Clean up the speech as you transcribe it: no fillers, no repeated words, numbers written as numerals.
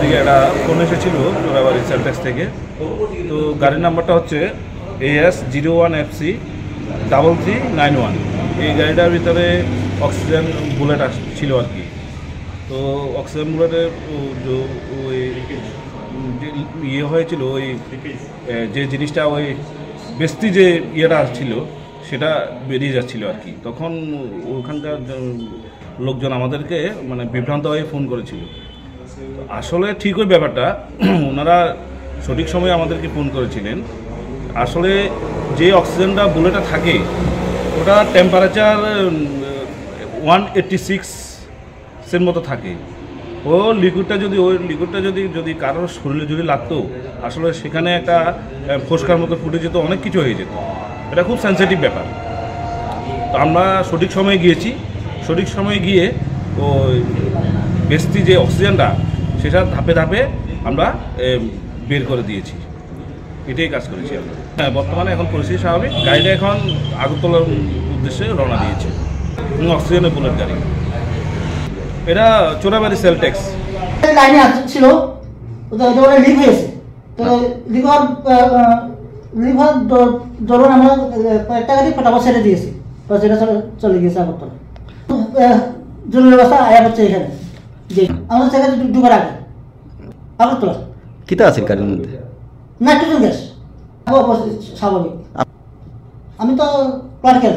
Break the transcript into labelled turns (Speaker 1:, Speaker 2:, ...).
Speaker 1: থেকে একটা ফোন এসেছিল চোরাবাড়ি সেলটেক্স থেকে। তো গাড়ির নাম্বারটা হচ্ছে AS01FC3391। এই গাড়িটার ভিতরে অক্সিজেন বুলেট ছিল আর কি। তো অক্সিজেন বুলেটের ওই ইয়ে হয়েছিল, ওই যে জিনিসটা ওই বেস্তি যে ইয়েটা ছিল সেটা বেরিয়ে যাচ্ছিল আর কি। তখন ওখানকার লোকজন আমাদেরকে মানে বিভ্রান্ত হয়ে ফোন করেছিল। আসলে ঠিক ওই ব্যাপারটা ওনারা সঠিক সময়ে আমাদেরকে ফোন করেছিলেন। আসলে যে অক্সিজেনটা বুলেটে থাকে ওটা টেম্পারেচার 186 মতো থাকে। ওই লিকুইডটা যদি কারোর শরীরে যদি লাগতো, আসলে সেখানে একটা ফোসকার মতো ফুটে যেত, অনেক কিছু হয়ে যেত। এটা খুব সেন্সিটিভ ব্যাপার। তো আমরা সঠিক সময়ে গিয়েছি, সঠিক সময়ে গিয়ে ওই বেস্তি যে অক্সিজেনটা সেটা ধাপে ধাপে আমরা বের করে দিয়েছি। এটাই কাজ করেছি আমরা। হ্যাঁ, বর্তমানে এখন পরিস্থিতি স্বাভাবিক। গাড়িটা এখন আগরতলার উদ্দেশ্যে রওনা দিয়েছে। অক্সিজেনের বুলেট গাড়ি। এটা চোরাবাড়ি সেলটেক্স
Speaker 2: লাইনে ছিল, ওটা লিক হয়েছে। তো লিভার ধরুন আমরা কয়েকটা গাড়ি ফটাফট ছেড়ে দিয়েছি, তো সেটা চলে গিয়েছে আগরতলা। জরুরি ব্যবস্থা আয়া হচ্ছে এখানে যে আমাদের জায়গায় ঢুকার আগে আগরতলা।
Speaker 3: কিতা আছে গাড়ির মধ্যে?
Speaker 2: নাইট্রোজেন গ্যাস, স্বাভাবিক। আমি তো ক্লার্কের।